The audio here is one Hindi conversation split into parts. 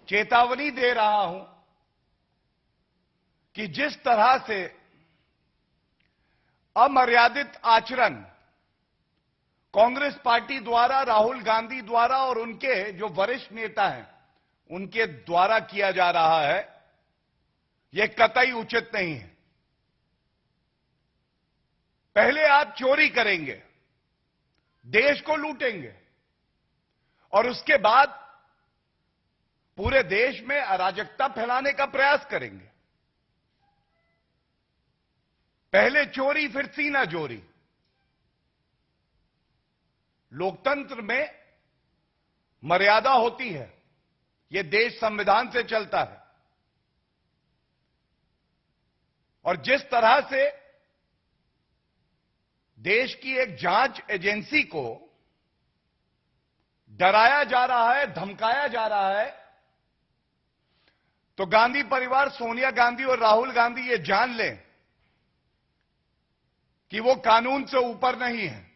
चेतावनी दे रहा हूं कि जिस तरह से अमर्यादित आचरण कांग्रेस पार्टी द्वारा, राहुल गांधी द्वारा और उनके जो वरिष्ठ नेता हैं उनके द्वारा किया जा रहा है, यह कतई उचित नहीं है। पहले आप चोरी करेंगे, देश को लूटेंगे और उसके बाद पूरे देश में अराजकता फैलाने का प्रयास करेंगे। पहले चोरी फिर सीना चोरी। लोकतंत्र में मर्यादा होती है, यह देश संविधान से चलता है। और जिस तरह से देश की एक जांच एजेंसी को डराया जा रहा है, धमकाया जा रहा है, तो गांधी परिवार, सोनिया गांधी और राहुल गांधी ये जान लें कि वो कानून से ऊपर नहीं है।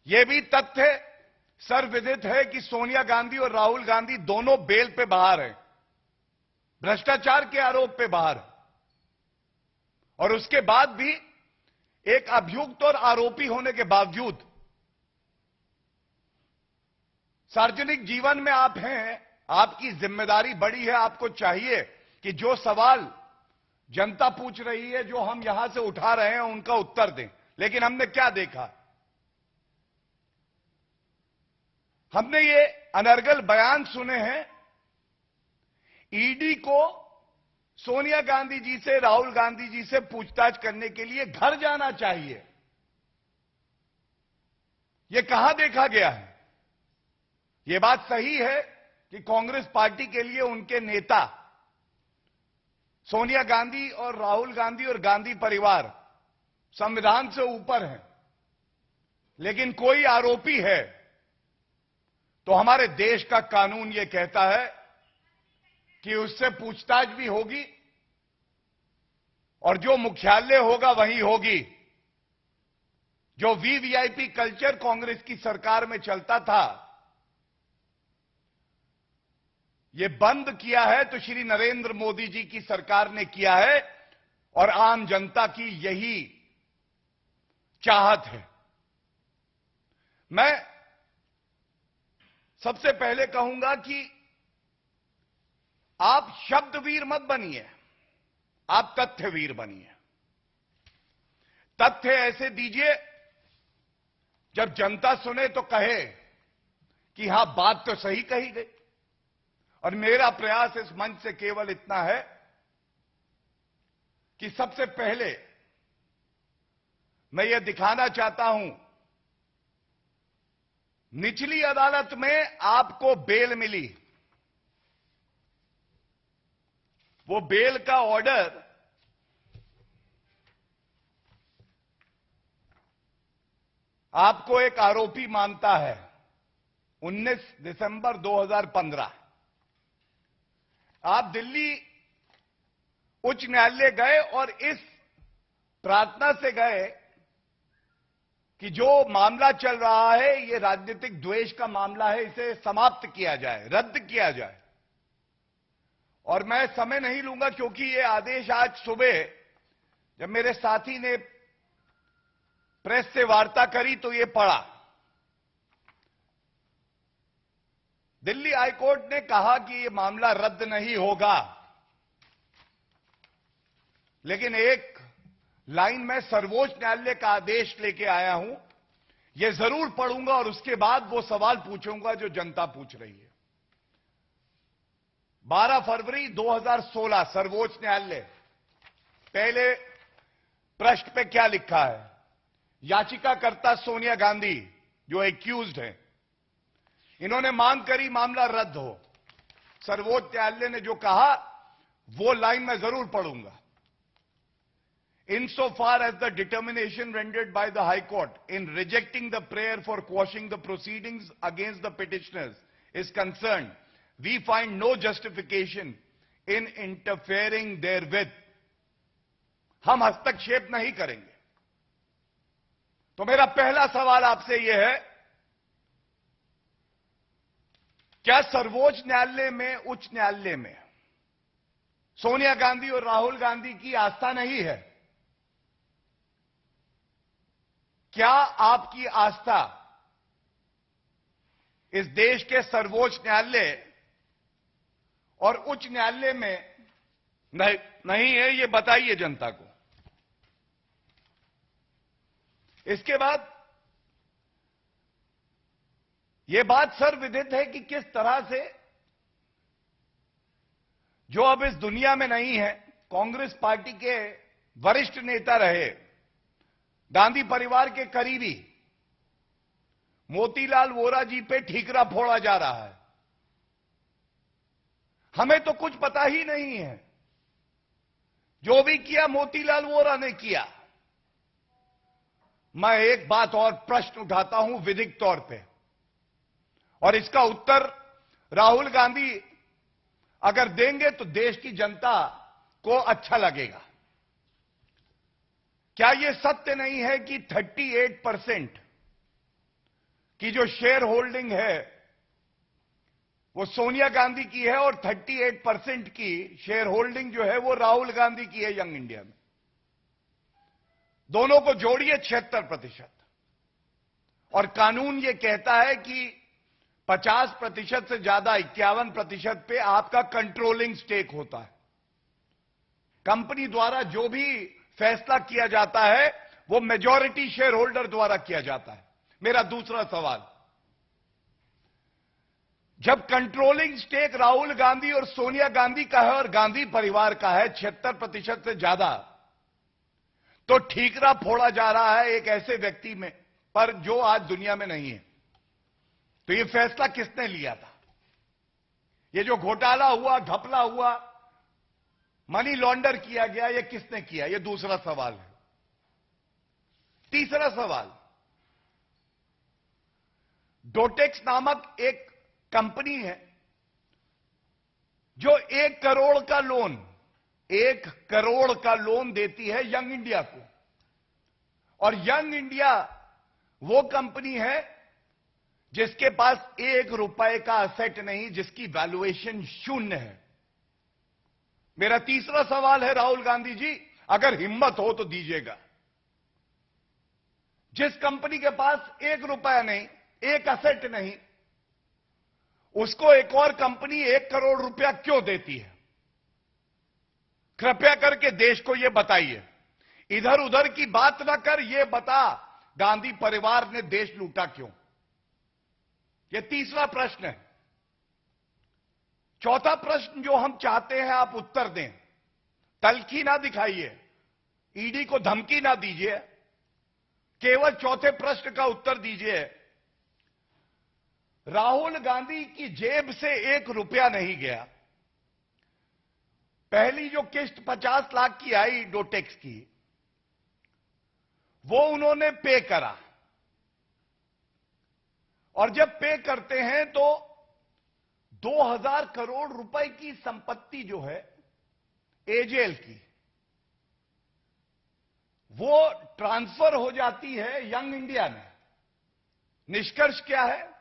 यह भी तथ्य सर्वविदित है कि सोनिया गांधी और राहुल गांधी दोनों बेल पे बाहर हैं, भ्रष्टाचार के आरोप पे बाहर हैं, और उसके बाद भी एक अभियुक्त और आरोपी होने के बावजूद सार्वजनिक जीवन में आप हैं, आपकी जिम्मेदारी बड़ी है। आपको चाहिए कि जो सवाल जनता पूछ रही है, जो हम यहां से उठा रहे हैं, उनका उत्तर दें। लेकिन हमने क्या देखा? हमने ये अनर्गल बयान सुने हैं। ईडी को सोनिया गांधी जी से, राहुल गांधी जी से पूछताछ करने के लिए घर जाना चाहिए। यह कहां देखा गया है? यह बात सही है कि कांग्रेस पार्टी के लिए उनके नेता सोनिया गांधी और राहुल गांधी और गांधी परिवार संविधान से ऊपर हैं, लेकिन कोई आरोपी है तो हमारे देश का कानून यह कहता है कि उससे पूछताछ भी होगी और जो मुख्यालय होगा वही होगी। जो वीवीआईपी कल्चर कांग्रेस की सरकार में चलता था, यह बंद किया है तो श्री नरेंद्र मोदी जी की सरकार ने किया है और आम जनता की यही चाहत है। मैं सबसे पहले कहूंगा कि आप शब्दवीर मत बनिए, आप तथ्यवीर बनिए। तथ्य ऐसे दीजिए जब जनता सुने तो कहे कि हां, बात तो सही कही गई। और मेरा प्रयास इस मंच से केवल इतना है कि सबसे पहले मैं यह दिखाना चाहता हूं, निचली अदालत में आपको बेल मिली। वो बेल का ऑर्डर आपको एक आरोपी मानता है। 19 दिसंबर 2015 आप दिल्ली उच्च न्यायालय गए और इस प्रार्थना से गए कि जो मामला चल रहा है, ये राजनीतिक द्वेष का मामला है, इसे समाप्त किया जाए, रद्द किया जाए। और मैं समय नहीं लूंगा क्योंकि ये आदेश आज सुबह जब मेरे साथी ने प्रेस से वार्ता करी तो ये पढ़ा। दिल्ली हाईकोर्ट ने कहा कि ये मामला रद्द नहीं होगा, लेकिन एक लाइन में सर्वोच्च न्यायालय का आदेश लेके आया हूं, यह जरूर पढ़ूंगा और उसके बाद वो सवाल पूछूंगा जो जनता पूछ रही है। 12 फरवरी 2016 सर्वोच्च न्यायालय, पहले पृष्ठ पे क्या लिखा है? याचिकाकर्ता सोनिया गांधी जो एक्यूज्ड है, इन्होंने मांग करी मामला रद्द हो। सर्वोच्च न्यायालय ने जो कहा वो लाइन मैं जरूर पढ़ूंगा। Insofar as the determination rendered by the High Court in rejecting the prayer for quashing the proceedings against the petitioners is concerned, we find no justification in interfering therewith. हम हस्तक्षेप नहीं करेंगे। तो मेरा पहला सवाल आपसे यह है क्या सर्वोच्च न्यायालय में, उच्च न्यायालय में सोनिया गांधी और राहुल गांधी की आस्था नहीं है? क्या आपकी आस्था इस देश के सर्वोच्च न्यायालय और उच्च न्यायालय में नहीं है? ये बताइए जनता को। इसके बाद यह बात सर्वविदित है कि किस तरह से जो अब इस दुनिया में नहीं है, कांग्रेस पार्टी के वरिष्ठ नेता रहे, गांधी परिवार के करीबी मोतीलाल वोरा जी पे ठीकरा फोड़ा जा रहा है। हमें तो कुछ पता ही नहीं है। जो भी किया मोतीलाल वोरा ने किया। मैं एक बात और प्रश्न उठाता हूं विधिक तौर पे, और इसका उत्तर राहुल गांधी अगर देंगे तो देश की जनता को अच्छा लगेगा। क्या यह सत्य नहीं है कि 38% की जो शेयर होल्डिंग है वो सोनिया गांधी की है और 38% की शेयर होल्डिंग जो है वो राहुल गांधी की है यंग इंडिया में? दोनों को जोड़िए 76%। और कानून ये कहता है कि 50% से ज्यादा 51% पे आपका कंट्रोलिंग स्टेक होता है। कंपनी द्वारा जो भी फैसला किया जाता है वो मेजॉरिटी शेयर होल्डर द्वारा किया जाता है। मेरा दूसरा सवाल, जब कंट्रोलिंग स्टेक राहुल गांधी और सोनिया गांधी का है और गांधी परिवार का है 76% से ज्यादा, तो ठीकरा फोड़ा जा रहा है एक ऐसे व्यक्ति में पर जो आज दुनिया में नहीं है। तो यह फैसला किसने लिया था? यह जो घोटाला हुआ, घपला हुआ, मनी लॉन्डर किया गया, यह किसने किया? यह दूसरा सवाल है। तीसरा सवाल, डोटेक्स नामक एक कंपनी है जो 1 करोड़ का लोन, 1 करोड़ का लोन देती है यंग इंडिया को, और यंग इंडिया वो कंपनी है जिसके पास 1 रुपए का असेट नहीं, जिसकी वैल्यूएशन 0 है। मेरा तीसरा सवाल है, राहुल गांधी जी अगर हिम्मत हो तो दीजिएगा, जिस कंपनी के पास 1 रुपया नहीं, 1 असेट नहीं, उसको एक और कंपनी 1 करोड़ रुपया क्यों देती है? कृपया करके देश को यह बताइए। इधर उधर की बात ना कर, यह बता गांधी परिवार ने देश लूटा क्यों? यह तीसरा प्रश्न है। चौथा प्रश्न जो हम चाहते हैं आप उत्तर दें, तल्खी ना दिखाइए, ईडी को धमकी ना दीजिए, केवल चौथे प्रश्न का उत्तर दीजिए। राहुल गांधी की जेब से 1 रुपया नहीं गया। पहली जो किस्त 50 लाख की आई डोटेक्स की, वो उन्होंने पे करा, और जब पे करते हैं तो 2000 करोड़ रुपए की संपत्ति जो है एजेएल की, वो ट्रांसफर हो जाती है यंग इंडिया में। निष्कर्ष क्या है?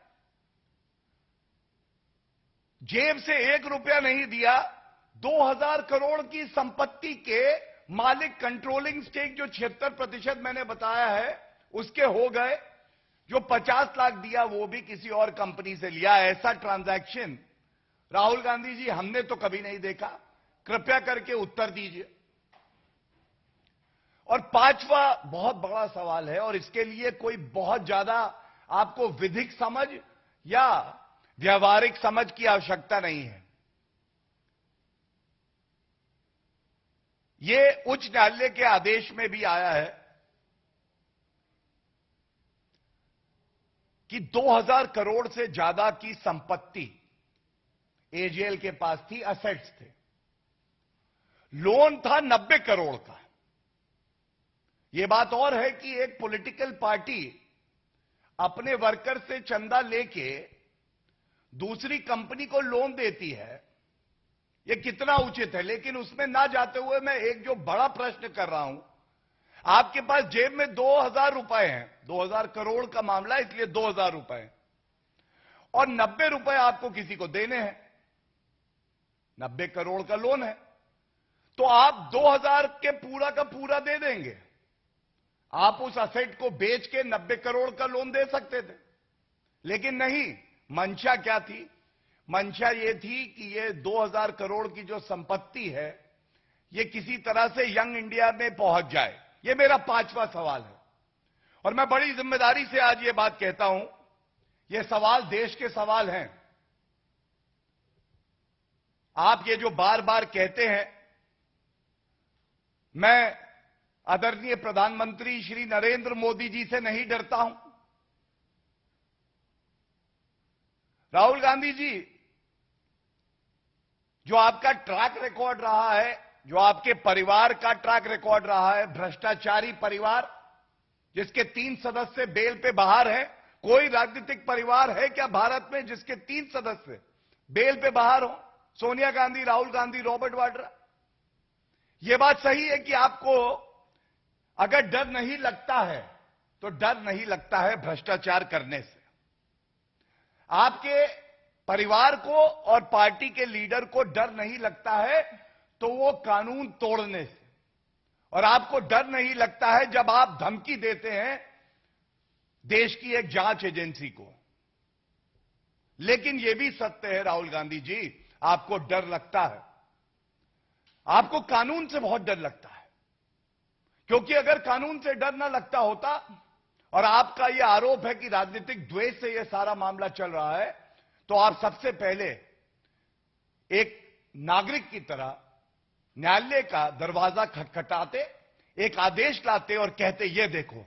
जेब से 1 रुपया नहीं दिया, 2000 करोड़ की संपत्ति के मालिक, कंट्रोलिंग स्टेक जो 76% मैंने बताया है उसके हो गए। जो 50 लाख दिया वो भी किसी और कंपनी से लिया। ऐसा ट्रांजैक्शन राहुल गांधी जी हमने तो कभी नहीं देखा। कृपया करके उत्तर दीजिए। और पांचवा बहुत बड़ा सवाल है, और इसके लिए कोई बहुत ज्यादा आपको विधिक समझ या व्यावहारिक समझ की आवश्यकता नहीं है। यह उच्च न्यायालय के आदेश में भी आया है कि 2000 करोड़ से ज्यादा की संपत्ति एजेएल के पास थी, असेट्स थे। लोन था 90 करोड़ का। यह बात और है कि एक पॉलिटिकल पार्टी अपने वर्कर से चंदा लेके दूसरी कंपनी को लोन देती है, यह कितना उचित है। लेकिन उसमें ना जाते हुए मैं एक जो बड़ा प्रश्न कर रहा हूं, आपके पास जेब में 2000 रुपए हैं, 2000 करोड़ का मामला इसलिए 2000 रुपए, और 90 रुपए आपको किसी को देने हैं। 90 करोड़ का लोन है, तो आप 2000 के पूरा का पूरा दे देंगे। आप उस असेट को बेच के 90 करोड़ का लोन दे सकते थे, लेकिन नहीं। मंशा क्या थी? मंशा यह थी कि ये 2000 करोड़ की जो संपत्ति है, ये किसी तरह से यंग इंडिया में पहुंच जाए। ये मेरा 5वां सवाल है, और मैं बड़ी जिम्मेदारी से आज ये बात कहता हूं। ये सवाल देश के सवाल हैं। आप ये जो बार बार कहते हैं, मैं आदरणीय प्रधानमंत्री श्री नरेंद्र मोदी जी से नहीं डरता हूं। राहुल गांधी जी, जो आपका ट्रैक रिकॉर्ड रहा है, जो आपके परिवार का ट्रैक रिकॉर्ड रहा है, भ्रष्टाचारी परिवार जिसके 3 सदस्य बेल पे बाहर हैं। कोई राजनीतिक परिवार है क्या भारत में जिसके 3 सदस्य बेल पे बाहर हो? सोनिया गांधी, राहुल गांधी, रॉबर्ट वाड्रा। यह बात सही है कि आपको अगर डर नहीं लगता है, तो डर नहीं लगता है भ्रष्टाचार करने से। आपके परिवार को और पार्टी के लीडर को डर नहीं लगता है तो वो कानून तोड़ने से, और आपको डर नहीं लगता है जब आप धमकी देते हैं देश की एक जांच एजेंसी को। लेकिन यह भी सत्य है राहुल गांधी जी, आपको डर लगता है। आपको कानून से बहुत डर लगता है, क्योंकि अगर कानून से डर ना लगता होता, और आपका यह आरोप है कि राजनीतिक द्वेष से यह सारा मामला चल रहा है, तो आप सबसे पहले एक नागरिक की तरह न्यायालय का दरवाजा खटखटाते, एक आदेश लाते और कहते, ये देखो